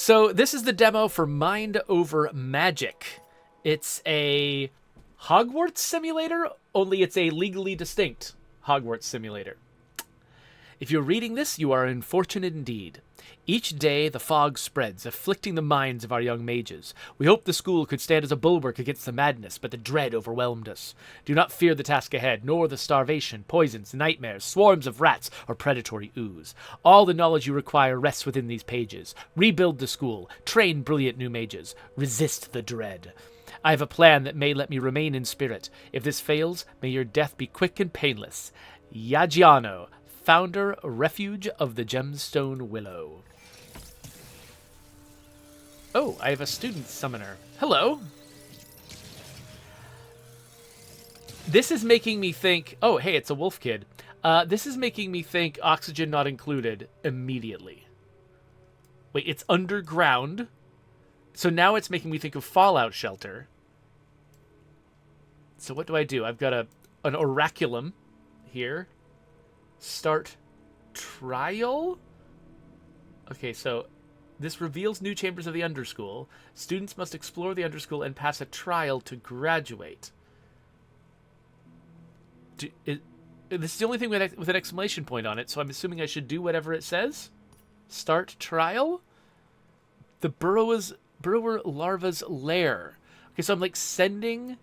So this is the demo for Mind Over Magic. It's a Hogwarts simulator, only it's a legally distinct Hogwarts simulator. If you're reading this, you are unfortunate indeed. Each day the fog spreads, afflicting the minds of our young mages. We hoped the school could stand as a bulwark against the madness, but the dread overwhelmed us. Do not fear the task ahead, nor the starvation, poisons, nightmares, swarms of rats, or predatory ooze. All the knowledge you require rests within these pages. Rebuild the school, train brilliant new mages, resist the dread. I have a plan that may let me remain in spirit. If this fails, may your death be quick and painless. Yagiano, founder, Refuge of the Gemstone Willow. Oh, I have a student summoner. Hello. This is making me think... Oh, hey, it's a wolf kid. This is making me think oxygen not included immediately. Wait, it's underground. So now it's making me think of Fallout Shelter. So what do? I've got an oraculum here. Start trial? Okay, so this reveals new chambers of the Underschool. Students must explore the Underschool and pass a trial to graduate. This is the only thing with an exclamation point on it, so I'm assuming I should do whatever it says. Start trial? The burrower larva's lair. Okay, so I'm like sending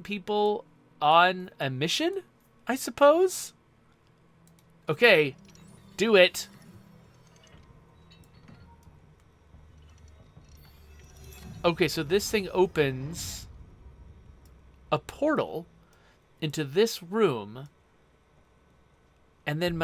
people on a mission, I suppose? Okay, do it. Okay, so this thing opens a portal into this room. And then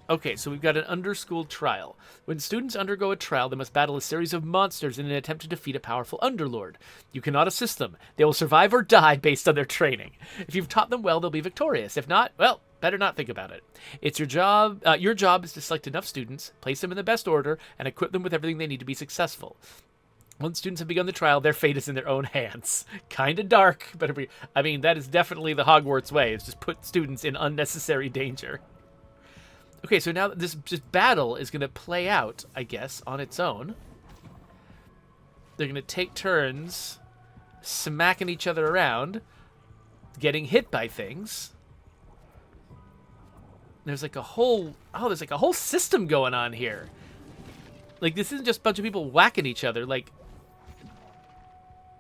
Okay, so we've got an underschool trial. When students undergo a trial, they must battle a series of monsters in an attempt to defeat a powerful underlord. You cannot assist them. They will survive or die based on their training. If you've taught them well, they'll be victorious. If not, well, better not think about it. It's your job. Your job is to select enough students, place them in the best order, and equip them with everything they need to be successful. Once students have begun the trial, their fate is in their own hands. Kind of dark, but I mean, that is definitely the Hogwarts way. It's just put students in unnecessary danger. Okay, so now this battle is going to play out, I guess, on its own. They're going to take turns smacking each other around, getting hit by things. There's like a whole system going on here. Like, this isn't just a bunch of people whacking each other. Like,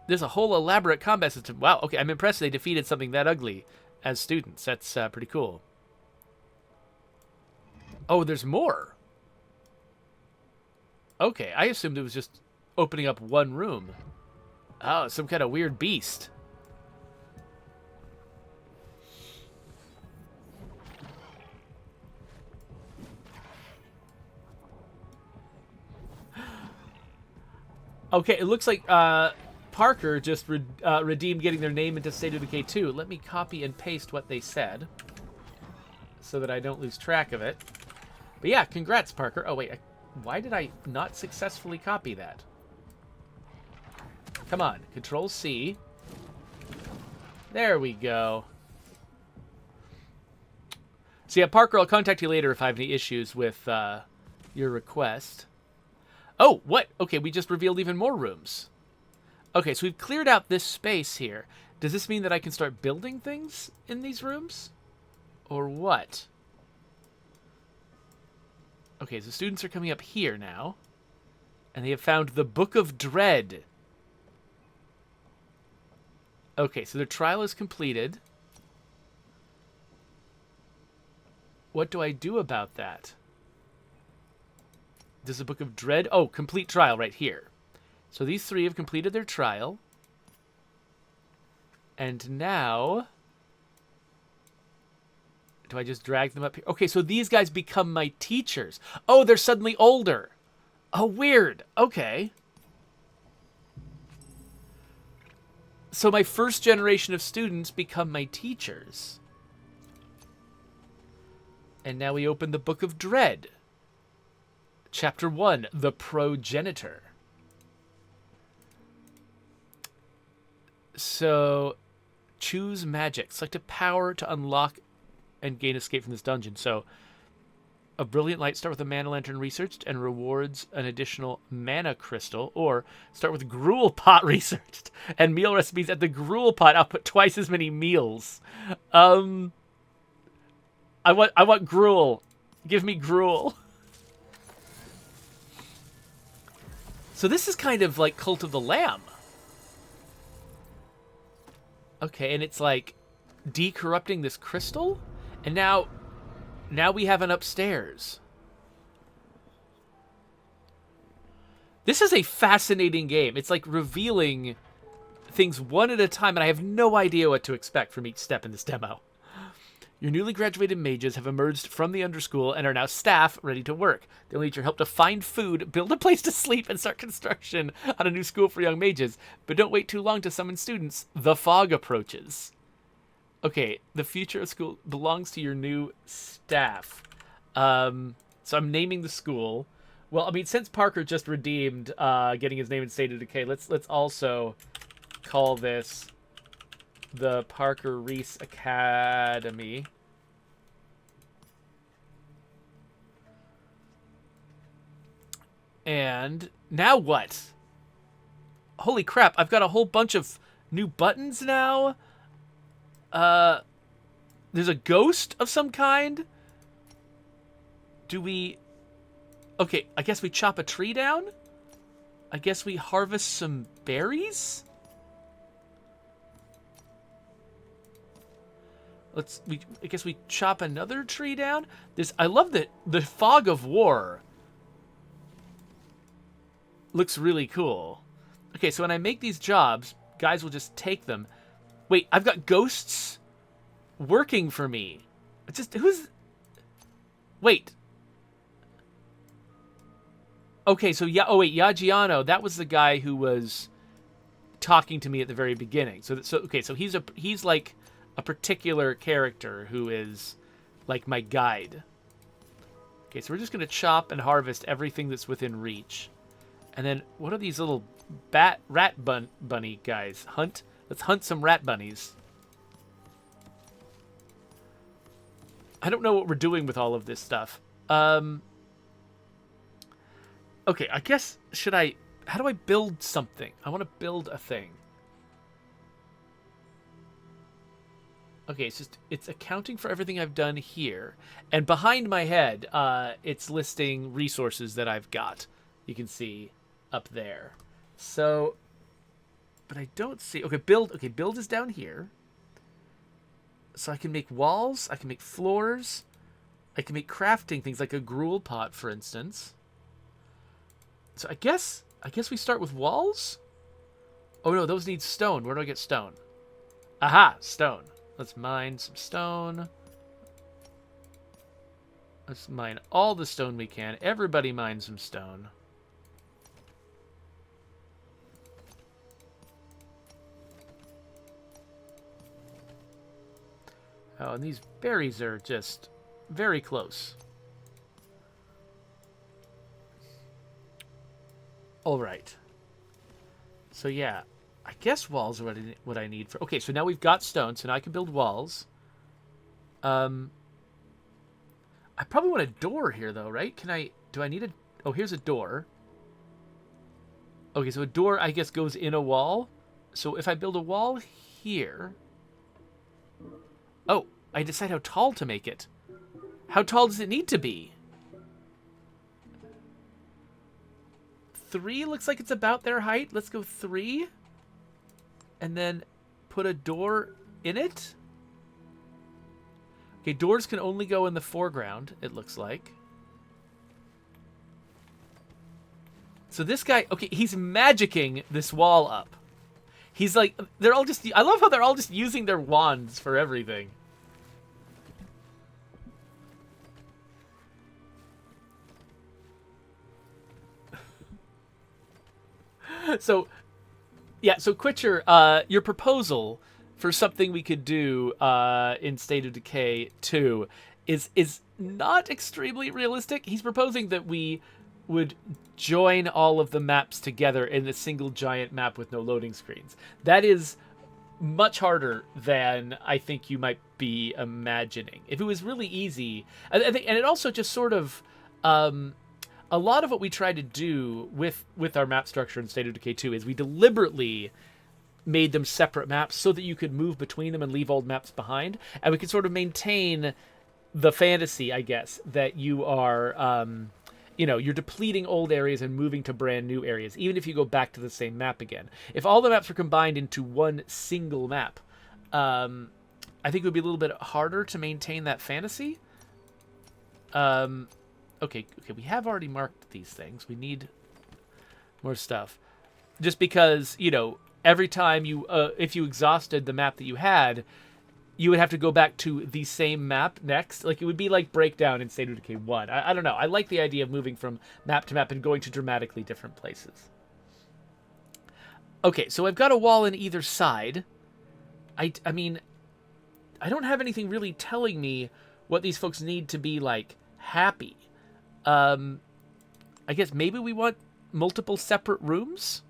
there's a whole elaborate combat system. Wow, okay, I'm impressed they defeated something that ugly as students. That's pretty cool. Oh, there's more. Okay, I assumed it was just opening up one room. Oh, some kind of weird beast. Okay, it looks like Parker just redeemed getting their name into State of Decay 2. Let me copy and paste what they said so that I don't lose track of it. But yeah, congrats, Parker. Oh, wait. Why did I not successfully copy that? Come on. Control-C. There we go. So yeah, Parker, I'll contact you later if I have any issues with your request. Oh, what? Okay, we just revealed even more rooms. Okay, so we've cleared out this space here. Does this mean that I can start building things in these rooms? Or what? Okay, so students are coming up here now. And they have found the Book of Dread. Okay, so their trial is completed. What do I do about that? Does the Book of Dread... Oh, complete trial right here. So these three have completed their trial. And now... Do I just drag them up here? Okay, so these guys become my teachers. Oh, they're suddenly older. Oh, weird. Okay. So my first generation of students become my teachers. And now we open the Book of Dread. Chapter 1, The Progenitor. So, choose magic. Select a power to unlock and gain escape from this dungeon. So, A brilliant light, start with a mana lantern researched and rewards an additional mana crystal, or start with gruel pot researched and meal recipes at the gruel pot output twice as many meals. I want gruel. Give me gruel. So this is kind of like Cult of the Lamb. Okay, and it's like decorrupting this crystal, and now we have an upstairs. This is a fascinating game. It's like revealing things one at a time, and I have no idea what to expect from each step in this demo. Your newly graduated mages have emerged from the underschool and are now staff ready to work. They'll need your help to find food, build a place to sleep, and start construction on a new school for young mages. But don't wait too long to summon students. The fog approaches. Okay, the future of school belongs to your new staff. So I'm naming the school. Well, I mean, since Parker just redeemed getting his name in State of Decay, let's also call this the Parker Reese Academy. And now what? Holy crap, I've got a whole bunch of new buttons now. There's a ghost of some kind. Do we... Okay, I guess we chop a tree down? I guess we harvest some berries? I guess we chop another tree down. I love that the fog of war looks really cool. Okay, so when I make these jobs, guys will just take them. Wait, I've got ghosts working for me. Wait. Okay, so Yagiano, that was the guy who was talking to me at the very beginning. So he's like a particular character who is like my guide. Okay, so we're just gonna chop and harvest everything that's within reach. And then what are these little rat bunny guys? Let's hunt some rat bunnies. I don't know what we're doing with all of this stuff. Okay, I guess how do I build something? I want to build a thing. Okay, it's accounting for everything I've done here. And behind my head, it's listing resources that I've got. You can see up there. So, but I don't see... Okay, build is down here. So I can make walls, I can make floors, I can make crafting things like a gruel pot, for instance. So I guess we start with walls? Oh no, those need stone. Where do I get stone? Aha, stone. Let's mine some stone. Let's mine all the stone we can. Everybody mine some stone. Oh, and these berries are just very close. All right. So yeah, I guess walls are what I need for... Okay, so now we've got stone, so now I can build walls. I probably want a door here, though, right? Do I need a... Oh, here's a door. Okay, so a door, I guess, goes in a wall. So if I build a wall here... Oh, I decide how tall to make it. How tall does it need to be? 3 looks like it's about their height. Let's go 3. And then put a door in it. Okay, doors can only go in the foreground, it looks like. So this guy, okay, he's magicking this wall up. He's like, I love how they're all just using their wands for everything. So, yeah, so Quitcher, your proposal for something we could do in State of Decay 2 is not extremely realistic. He's proposing that we would join all of the maps together in a single giant map with no loading screens. That is much harder than I think you might be imagining. If it was really easy, I think, and it also just sort of, a lot of what we try to do with our map structure in State of Decay 2 is we deliberately made them separate maps so that you could move between them and leave old maps behind, and we could sort of maintain the fantasy, I guess, that you are, you're depleting old areas and moving to brand new areas, even if you go back to the same map again. If all the maps were combined into one single map, I think it would be a little bit harder to maintain that fantasy. Okay, we have already marked these things. We need more stuff. Just because, every time if you exhausted the map that you had, you would have to go back to the same map next. Like, it would be like Breakdown in State of Decay 1. I don't know. I like the idea of moving from map to map and going to dramatically different places. Okay, so I've got a wall in either side. I mean, I don't have anything really telling me what these folks need to be, like, happy. I guess maybe we want multiple separate rooms?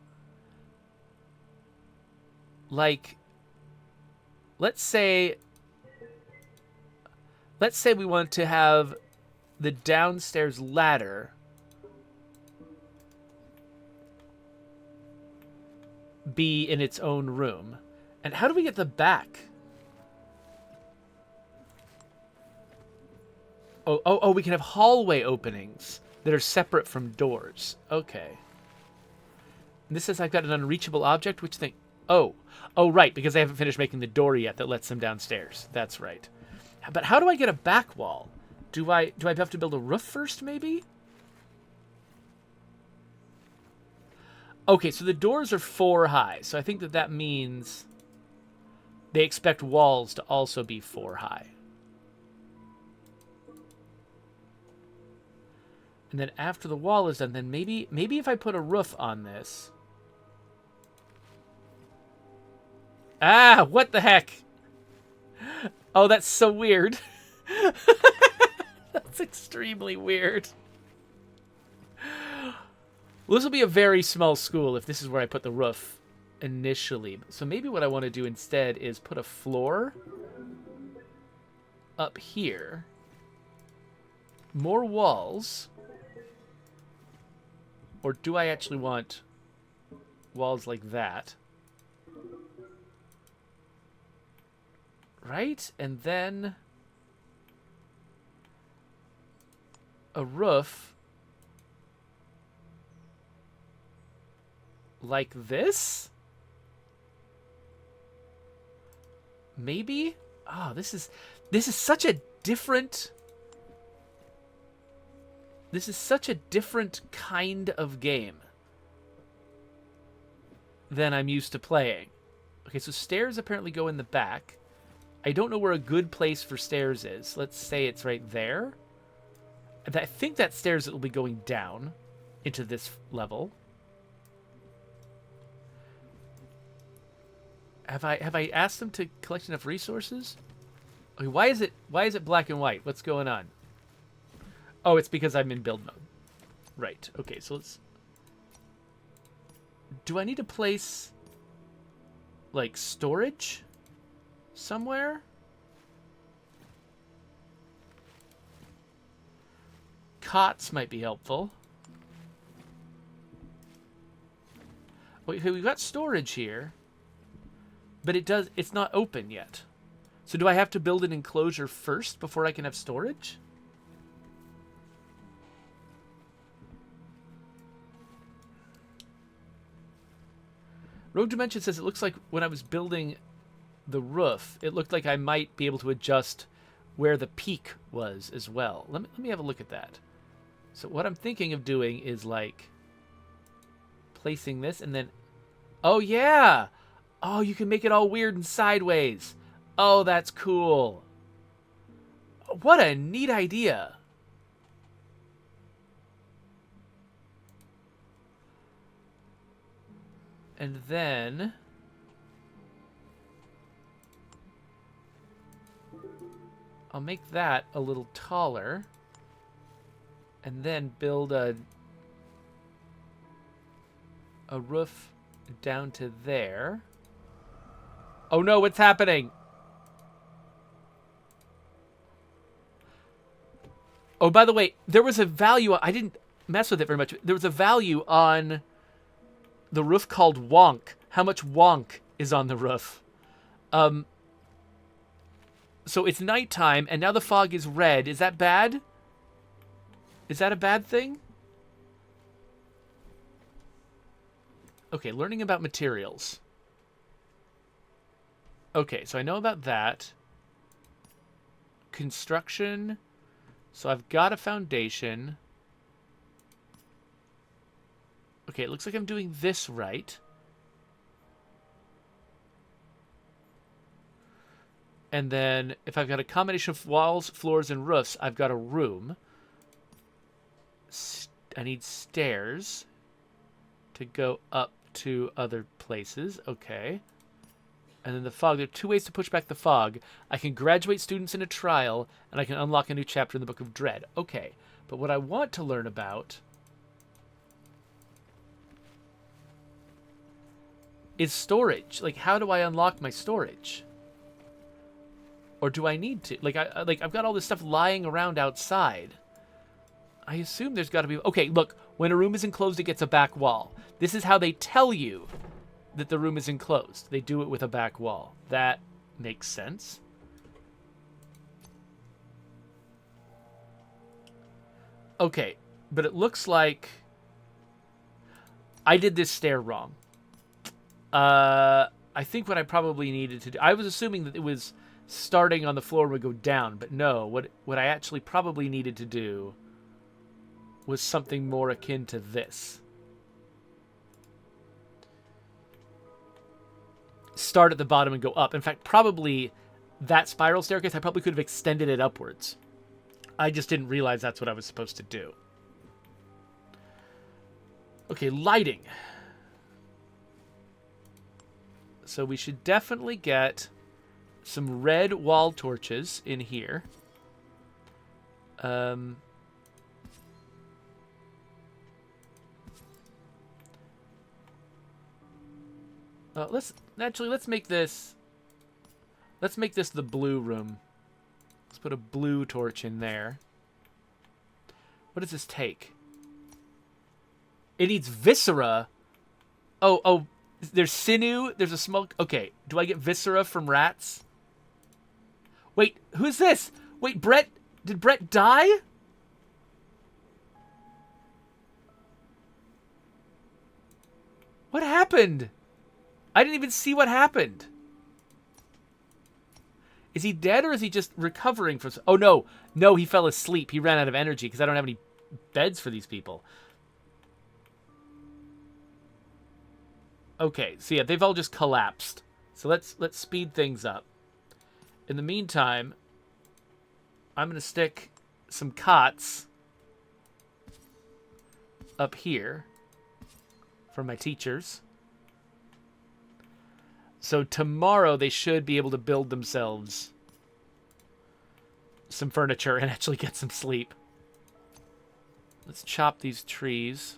Like, let's say we want to have the downstairs ladder be in its own room. And how do we get the back? Oh, we can have hallway openings that are separate from doors. Okay. And this says I've got an unreachable object, which thing? Oh, right, because they haven't finished making the door yet that lets them downstairs. That's right. But how do I get a back wall? Do I have to build a roof first, maybe? Okay, so the doors are 4 high, so I think that means they expect walls to also be 4 high. And then after the wall is done, then maybe if I put a roof on this. Ah, what the heck? Oh, that's so weird. That's extremely weird. Well, this will be a very small school if this is where I put the roof initially. So maybe what I want to do instead is put a floor up here. More walls. Or do I actually want walls like that? Right? And then a roof like this? Maybe? Oh, this is such a different... This is such a different kind of game than I'm used to playing. Okay, so stairs apparently go in the back. I don't know where a good place for stairs is. Let's say it's right there. I think that stairs will be going down into this level. Have I asked them to collect enough resources? Okay, why is it black and white? What's going on? Oh, it's because I'm in build mode. Right. Okay, so let's... Do I need to place, like, storage somewhere? Cots might be helpful. Okay, we've got storage here, but it's not open yet. So do I have to build an enclosure first before I can have storage? Rogue Dimension says it looks like when I was building the roof, it looked like I might be able to adjust where the peak was as well. Let me have a look at that. So what I'm thinking of doing is, like, placing this and then... Oh, yeah! Oh, you can make it all weird and sideways. Oh, that's cool. What a neat idea. And then... I'll make that a little taller. And then build a roof down to there. Oh no, what's happening? Oh, by the way, there was a value. I didn't mess with it very much. There was a value on the roof called WONK. How much WONK is on the roof? So it's nighttime, and now the fog is red. Is that bad? Is that a bad thing? Okay, learning about materials. Okay, so I know about that. Construction. So I've got a foundation. Okay, it looks like I'm doing this right. And then if I've got a combination of walls, floors, and roofs, I've got a room. I need stairs to go up to other places. Okay. And then the fog. There are 2 ways to push back the fog. I can graduate students in a trial, and I can unlock a new chapter in the Book of Dread. Okay. But what I want to learn about is storage. Like, how do I unlock my storage? Or do I need to? Like, I've got all this stuff lying around outside. I assume there's got to be... Okay, look. When a room is enclosed, it gets a back wall. This is how they tell you that the room is enclosed. They do it with a back wall. That makes sense. Okay, but it looks like I did this stair wrong. I think what I probably needed to do... I was assuming that it was starting on the floor would go down, but no. What I actually probably needed to do was something more akin to this. Start at the bottom and go up. In fact, probably that spiral staircase, I probably could have extended it upwards. I just didn't realize that's what I was supposed to do. Okay, lighting. So we should definitely get some red wall torches in here. Let's make this the blue room. Let's put a blue torch in there. What does this take? It needs viscera. Oh, there's sinew, there's a smoke. Okay, do I get viscera from rats? Wait, who's this? Wait, Brett, did Brett die? What happened? I didn't even see what happened. Is he dead or is he just recovering from... Oh, no. No, he fell asleep. He ran out of energy because I don't have any beds for these people. Okay, so yeah, they've all just collapsed. So let's speed things up. In the meantime, I'm going to stick some cots up here for my teachers. So tomorrow they should be able to build themselves some furniture and actually get some sleep. Let's chop these trees.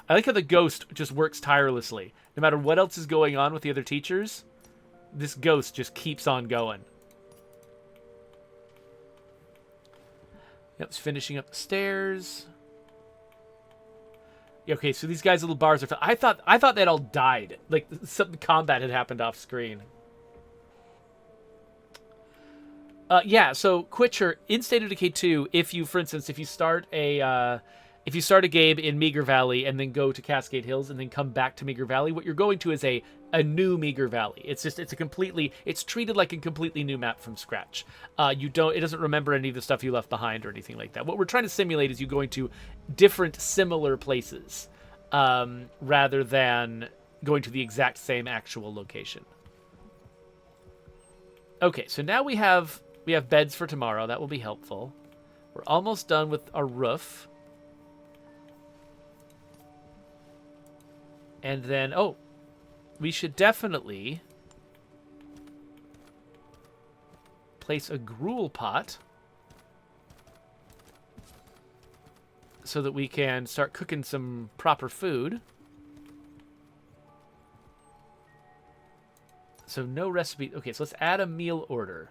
I like how the ghost just works tirelessly. No matter what else is going on with the other teachers, this ghost just keeps on going. Yep, it's finishing up the stairs. Okay, so these guys' little bars are... I thought they'd all died. Like, some combat had happened off screen. Yeah, so Quitcher, in State of Decay 2, if you, for instance, if you start a game in Meager Valley and then go to Cascade Hills and then come back to Meager Valley, what you're going to is a new Meager Valley. It's treated like a completely new map from scratch. It doesn't remember any of the stuff you left behind or anything like that. What we're trying to simulate is you going to different similar places, rather than going to the exact same actual location. Okay, so now we have beds for tomorrow. That will be helpful. We're almost done with our roof. And then, we should definitely place a gruel pot so that we can start cooking some proper food. So no recipe. Okay, so let's add a meal order.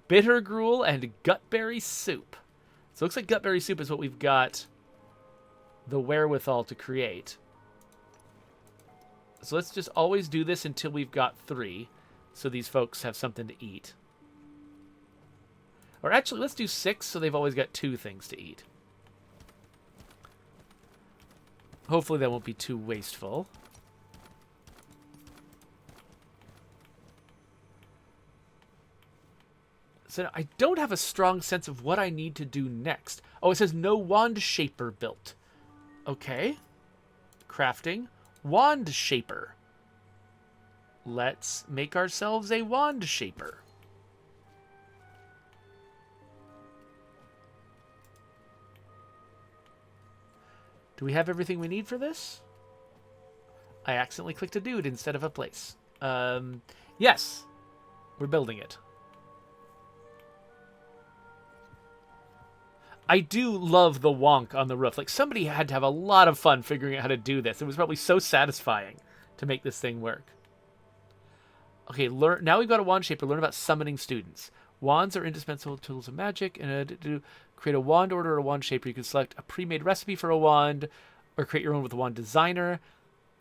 Bitter gruel and gutberry soup. So it looks like gutberry soup is what we've got the wherewithal to create. So let's just always do this until we've got 3, so these folks have something to eat. Or actually, let's do 6, so they've always got 2 things to eat. Hopefully that won't be too wasteful. So I don't have a strong sense of what I need to do next. Oh, it says no wand shaper built. Okay. Crafting. Wand shaper. Let's make ourselves a wand shaper. Do we have everything we need for this? I accidentally clicked a dude instead of a place. Yes. We're building it. I do love the wonk on the roof. Like, somebody had to have a lot of fun figuring out how to do this. It was probably so satisfying to make this thing work. Okay, learn. Now we've got a wand shaper. Learn about summoning students. Wands are indispensable tools of magic. And to create a wand order or a wand shaper, you can select a pre-made recipe for a wand or create your own with a wand designer.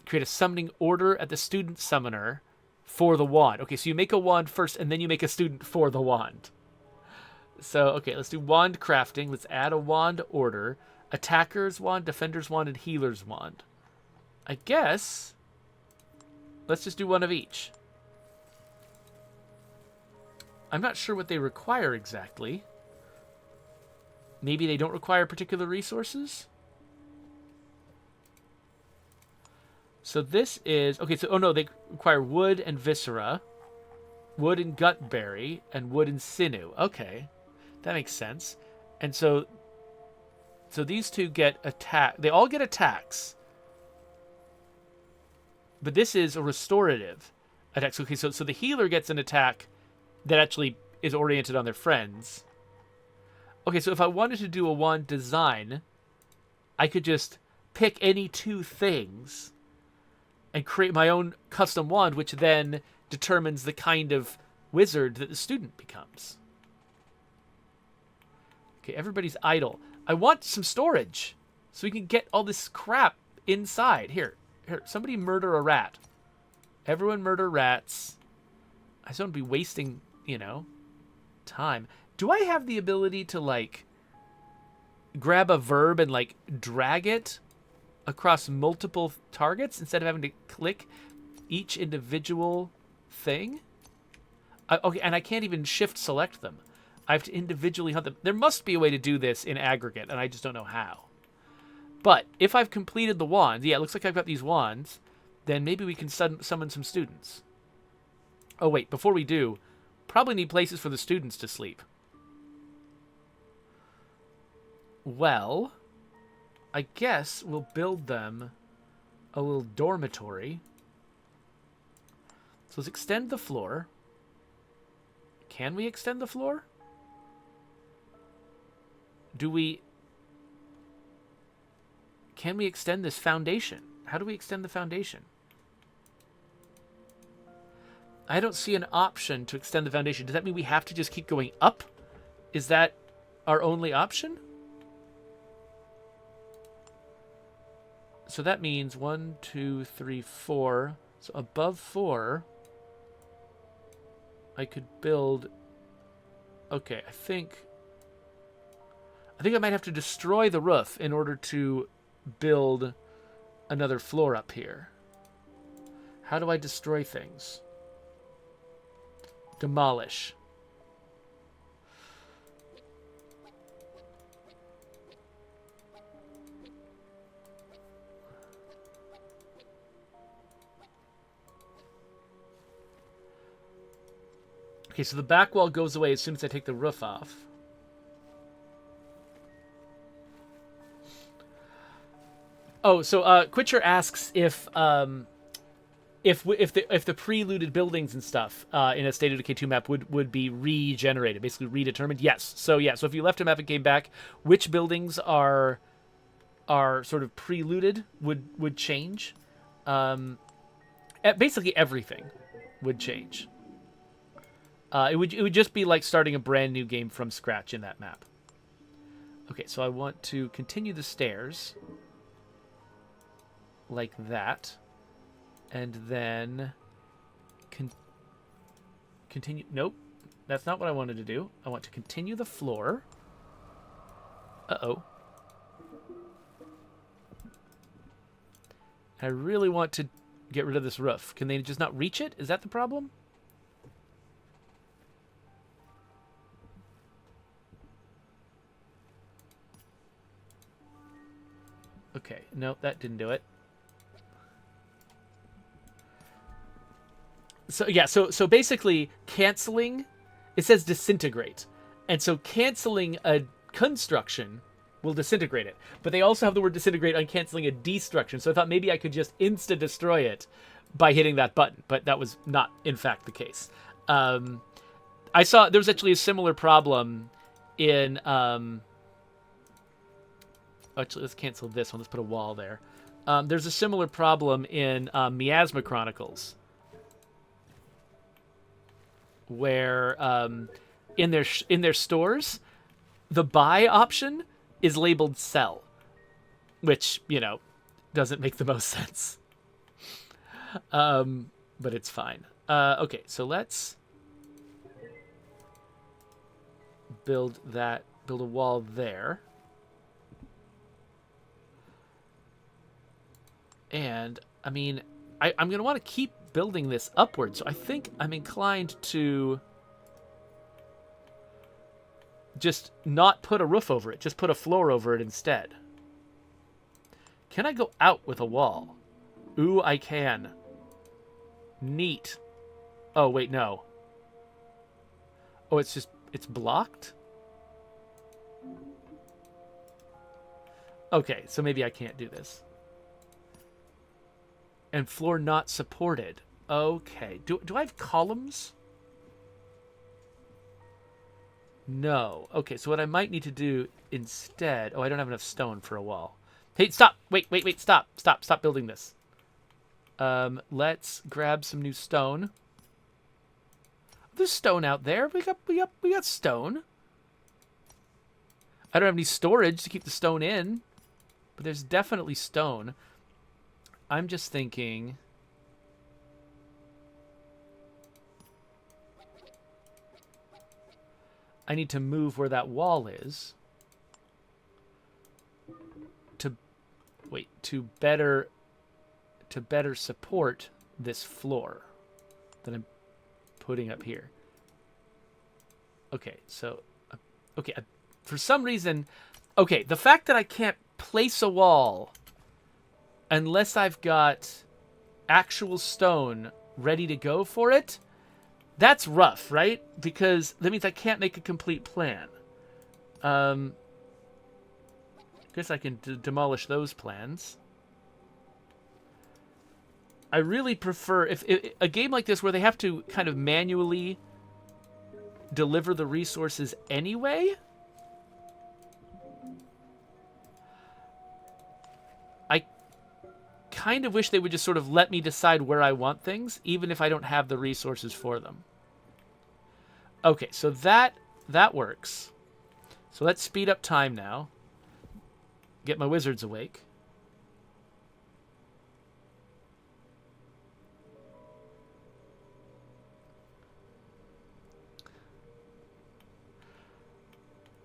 Create a summoning order at the student summoner for the wand. Okay, so you make a wand first, and then you make a student for the wand. So, okay, let's do wand crafting. Let's add a wand order. Attacker's wand, defender's wand, and healer's wand. I guess let's just do one of each. I'm not sure what they require exactly. Maybe they don't require particular resources? So this is... Okay, so... Oh, no, they require wood and viscera. Wood and gutberry. And wood and sinew. Okay. That makes sense. And so these two get attack. They all get attacks. But this is a restorative attack. Okay, so the healer gets an attack that actually is oriented on their friends. Okay, so if I wanted to do a wand design, I could just pick any 2 things and create my own custom wand, which then determines the kind of wizard that the student becomes. Okay, everybody's idle. I want some storage so we can get all this crap inside. Here, somebody murder a rat. Everyone murder rats. I just don't be wasting, time. Do I have the ability to, like, grab a verb and, like, drag it across multiple targets instead of having to click each individual thing? Okay, and I can't even shift select them. I have to individually hunt them. There must be a way to do this in aggregate, and I just don't know how. But if I've completed the wands, yeah, it looks like I've got these wands, then maybe we can summon some students. Oh, wait, before we do, probably need places for the students to sleep. Well, I guess we'll build them a little dormitory. So let's extend the floor. Can we extend the floor? Can we extend this foundation? How do we extend the foundation? I don't see an option to extend the foundation. Does that mean we have to just keep going up? Is that our only option? So that means 1, 2, 3, 4. So above 4, I could build... Okay, I think I might have to destroy the roof in order to build another floor up here. How do I destroy things? Demolish. Okay, so the back wall goes away as soon as I take the roof off. Oh, so Quitcher asks if the pre-looted buildings and stuff in a State of Decay 2 map would be regenerated, basically redetermined. Yes. So yeah. So if you left a map and came back, which buildings are sort of pre-looted would change. Basically everything. would change. It would just be like starting a brand new game from scratch in that map. Okay, so I want to continue the stairs like that, and then continue. Nope, that's not what I wanted to do. I want to continue the floor. Uh-oh. I really want to get rid of this roof. Can they just not reach it? Is that the problem? Okay, no, that didn't do it. So yeah, so basically canceling, it says disintegrate. And so canceling a construction will disintegrate it. But they also have the word disintegrate on canceling a destruction. So I thought maybe I could just insta-destroy it by hitting that button. But that was not, in fact, the case. I saw there was actually a similar problem in... actually, let's cancel this one. Let's put a wall there. There's a similar problem in Miasma Chronicles, where in their stores, the buy option is labeled sell, which, you know, doesn't make the most sense. But it's fine. Okay, so let's build a wall there. And, I mean, I'm going to want to keep building this upwards. So I think I'm inclined to just not put a roof over it. Just put a floor over it instead. Can I go out with a wall? Ooh, I can. Neat. Oh, wait, no. Oh, it's blocked? Okay, so maybe I can't do this. And floor not supported. Okay. Do I have columns? No. Okay, so what I might need to do instead... Oh, I don't have enough stone for a wall. Hey, stop! Wait, stop! Stop building this. Let's grab some new stone. There's stone out there. We got stone. I don't have any storage to keep the stone in, but there's definitely stone. I'm just thinking... I need to move where that wall is to better support this floor that I'm putting up here. Okay, so for some reason, okay, the fact that I can't place a wall unless I've got actual stone ready to go for it, that's rough, right? Because that means I can't make a complete plan. Guess I can demolish those plans. I really prefer if a game like this where they have to kind of manually deliver the resources anyway. I kind of wish they would just sort of let me decide where I want things, even if I don't have the resources for them. Okay, so that works. So let's speed up time now. Get my wizards awake.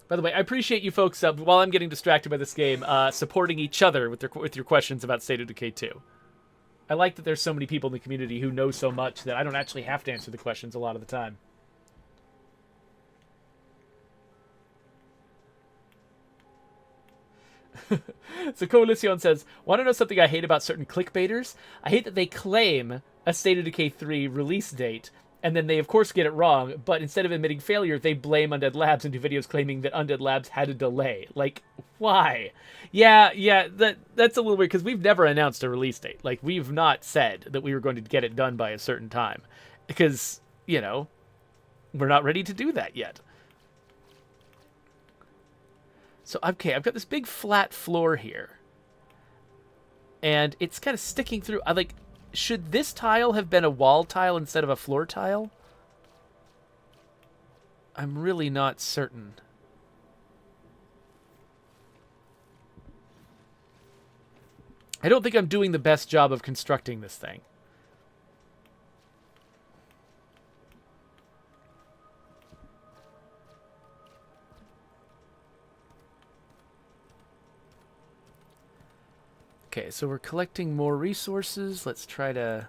By the way, I appreciate you folks, while I'm getting distracted by this game, supporting each other with your questions about State of Decay 2. I like that there's so many people in the community who know so much that I don't actually have to answer the questions a lot of the time. So Coalition says, want to know something I hate about certain clickbaiters? I hate that they claim a State of Decay 3 release date, and then they of course get it wrong, but instead of admitting failure, they blame Undead Labs and do videos claiming that Undead Labs had a delay. Like, why? Yeah, that's a little weird, because we've never announced a release date. Like, we've not said that we were going to get it done by a certain time, because, you know, we're not ready to do that yet. So, okay, I've got this big flat floor here. And it's kind of sticking through. should this tile have been a wall tile instead of a floor tile? I'm really not certain. I don't think I'm doing the best job of constructing this thing. Okay, so we're collecting more resources. Let's try to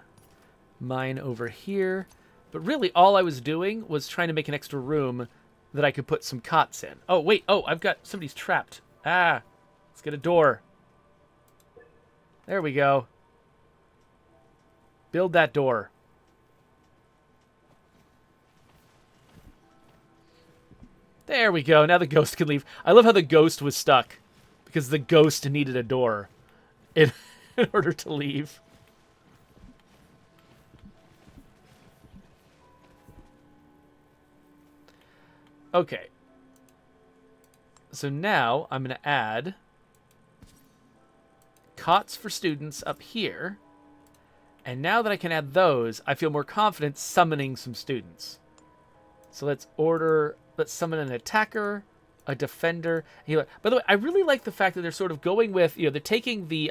mine over here. But really, all I was doing was trying to make an extra room that I could put some cots in. Oh, wait. Oh, I've got... somebody's trapped. Ah. Let's get a door. There we go. Build that door. There we go. Now the ghost can leave. I love how the ghost was stuck. Because the ghost needed a door in order to leave. Okay. So now I'm going to add cots for students up here. And now that I can add those, I feel more confident summoning some students. So let's summon an attacker, a defender, healer. By the way, I really like the fact that they're sort of going with, they're taking the,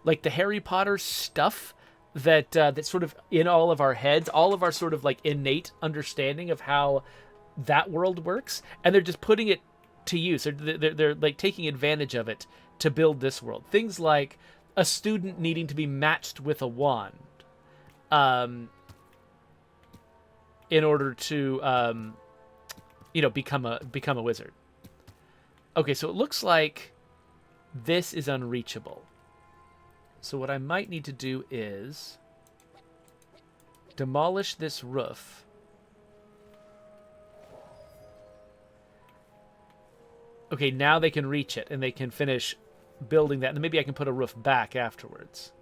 like the Harry Potter stuff that's sort of in all of our heads, all of our sort of like innate understanding of how that world works, and they're just putting it to use. They're like taking advantage of it to build this world. Things like a student needing to be matched with a wand, in order to, become a wizard. Okay, so it looks like this is unreachable. So what I might need to do is demolish this roof. Okay, now they can reach it, and they can finish building that. And maybe I can put a roof back afterwards.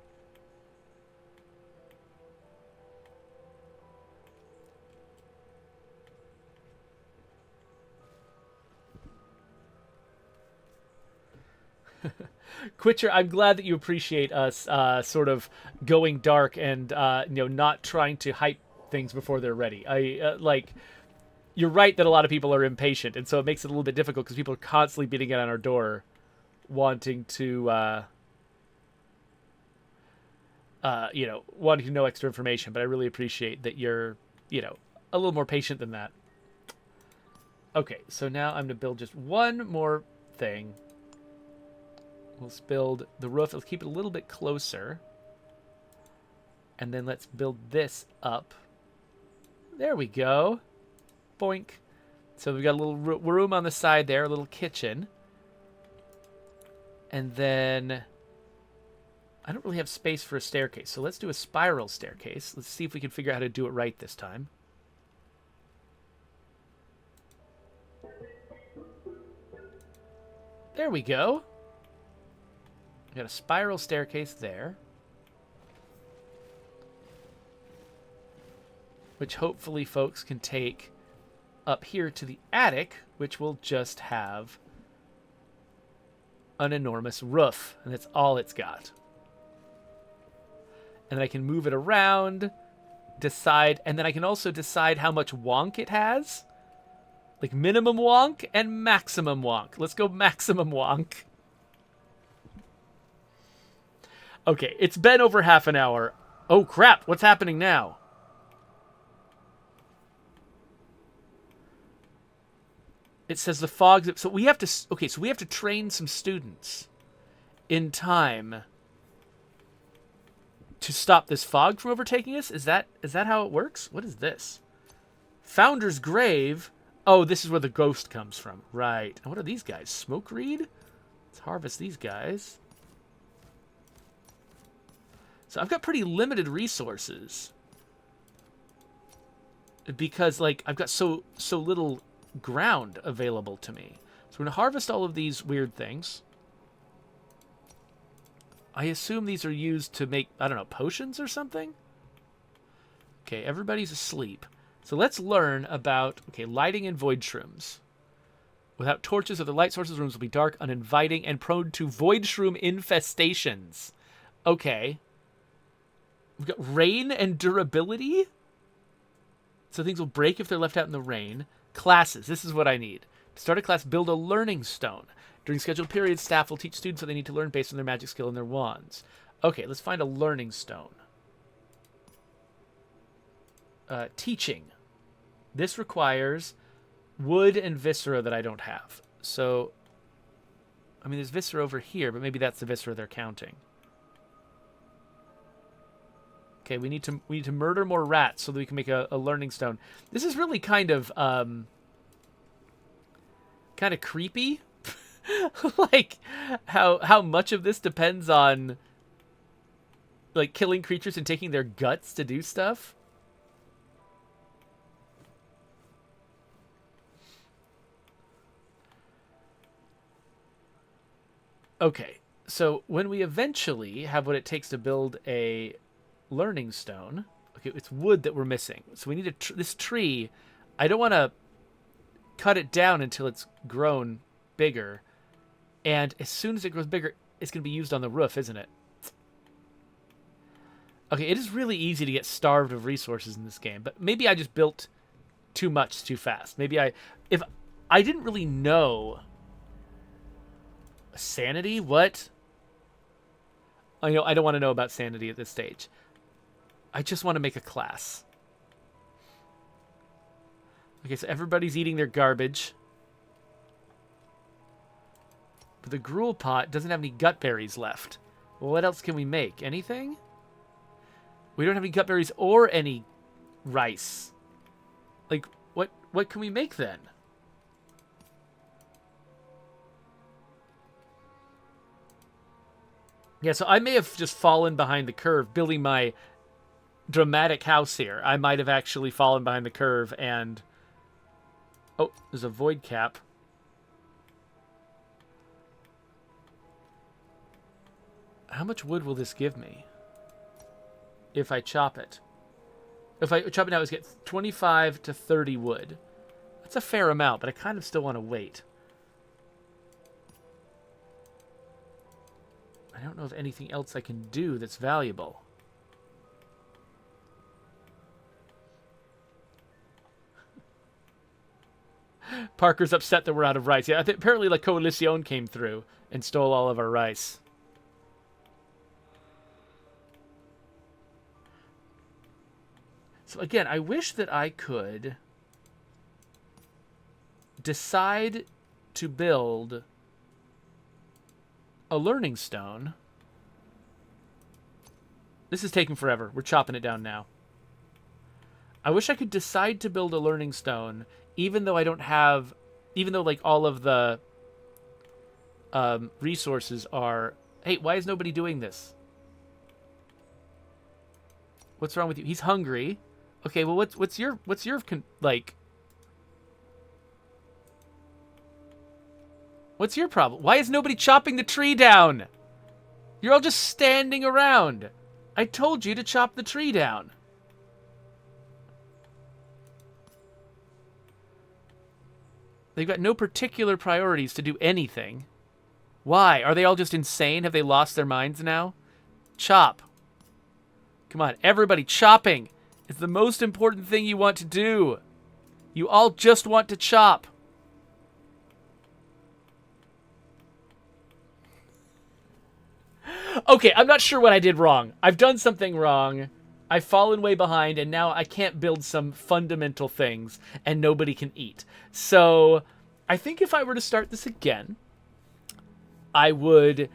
Quitcher, I'm glad that you appreciate us sort of going dark and not trying to hype things before they're ready. You're right that a lot of people are impatient, and so it makes it a little bit difficult because people are constantly beating it on our door, wanting to wanting to know extra information. But I really appreciate that you're a little more patient than that. Okay, so now I'm going to build just one more thing. Let's build the roof. Let's keep it a little bit closer. And then let's build this up. There we go. Boink. So we've got a little room on the side there, a little kitchen. And then I don't really have space for a staircase. So let's do a spiral staircase. Let's see if we can figure out how to do it right this time. There we go. Got a spiral staircase there, which hopefully folks can take up here to the attic, which will just have an enormous roof, and that's all it's got. And then I can move it around, decide, and then I can also decide how much wonk it has, like minimum wonk and maximum wonk. Let's go maximum wonk. Okay, it's been over half an hour. Oh, crap. What's happening now? It says the fog... So we have to... Okay, so we have to train some students in time to stop this fog from overtaking us? Is that how it works? What is this? Founder's Grave? Oh, this is where the ghost comes from. Right. And what are these guys? Smoke reed? Let's harvest these guys. So I've got pretty limited resources because I've got so little ground available to me. So we're going to harvest all of these weird things. I assume these are used to make, I don't know, potions or something? Okay, everybody's asleep. So let's learn about, lighting and void shrooms. Without torches or the light sources, rooms will be dark, uninviting, and prone to void shroom infestations. Okay. We've got rain and durability. So things will break if they're left out in the rain. Classes. This is what I need. To start a class, build a learning stone. During scheduled periods, staff will teach students what they need to learn based on their magic skill and their wands. Okay, let's find a learning stone. Teaching. This requires wood and viscera that I don't have. So, I mean, there's viscera over here, but maybe that's the viscera they're counting. Okay, we need to murder more rats so that we can make a learning stone. This is really kind of creepy. Like how much of this depends on like killing creatures and taking their guts to do stuff. Okay, so when we eventually have what it takes to build a learning stone, okay, it's wood that we're missing. So we need this tree. I don't want to cut it down until it's grown bigger. And as soon as it grows bigger, it's going to be used on the roof, isn't it? Okay, it is really easy to get starved of resources in this game, but maybe I just built too much too fast. Maybe if I didn't really know. Sanity? What? I don't want to know about sanity at this stage. I just want to make a class. Okay, so everybody's eating their garbage. But the gruel pot doesn't have any gut berries left. Well, what else can we make? Anything? We don't have any gut berries or any rice. Like, what can we make then? Yeah, so I may have just fallen behind the curve building my dramatic house here. I might have actually fallen behind the curve and... Oh, there's a void cap. How much wood will this give me if I chop it? If I chop it now, I get 25 to 30 wood. That's a fair amount, but I kind of still want to wait. I don't know of anything else I can do that's valuable. Parker's upset that we're out of rice. Yeah, apparently La Coalición came through and stole all of our rice. So again, I wish that I could decide to build a learning stone. This is taking forever. We're chopping it down now. I wish I could decide to build a learning stone, even though I don't have, even though like all of the resources are. Hey, why is nobody doing this? What's wrong with you? He's hungry. Okay, well, what's your like? What's your problem? Why is nobody chopping the tree down? You're all just standing around. I told you to chop the tree down. They've got no particular priorities to do anything. Why? Are they all just insane? Have they lost their minds now? Chop. Come on, everybody, chopping. It's the most important thing you want to do. You all just want to chop. Okay, I'm not sure what I did wrong. I've done something wrong. I've fallen way behind, and now I can't build some fundamental things, and nobody can eat. So, I think if I were to start this again, I would...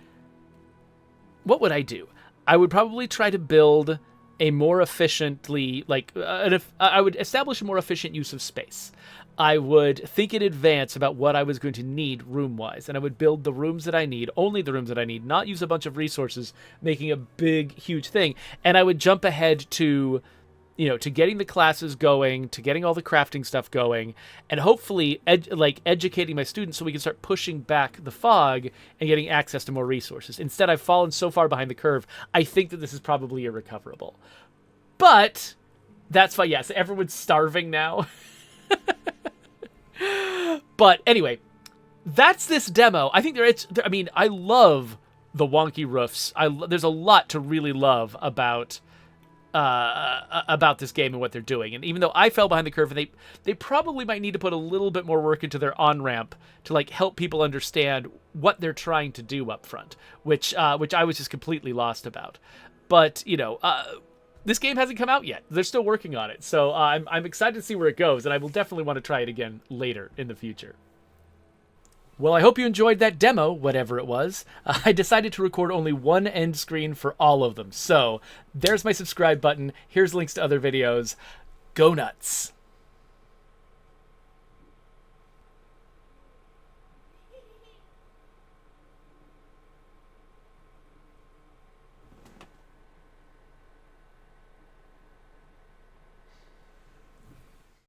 What would I do? I would probably try to build a more efficiently, I would establish a more efficient use of space. I would think in advance about what I was going to need room-wise, and I would build the rooms that I need, only the rooms that I need, not use a bunch of resources, making a big, huge thing. And I would jump ahead to, to getting the classes going, to getting all the crafting stuff going, and hopefully, educating my students so we can start pushing back the fog and getting access to more resources. Instead, I've fallen so far behind the curve, I think that this is probably irrecoverable. But, that's fine. Yes, everyone's starving now. But anyway, that's this demo. I think I love the wonky roofs. There's a lot to really love about about this game and what they're doing. And even though I fell behind the curve, and they probably might need to put a little bit more work into their on-ramp to like help people understand what they're trying to do up front, which I was just completely lost about. But this game hasn't come out yet. They're still working on it, so I'm excited to see where it goes, and I will definitely want to try it again later in the future. Well, I hope you enjoyed that demo, whatever it was. I decided to record only one end screen for all of them. So, there's my subscribe button. Here's links to other videos. Go nuts!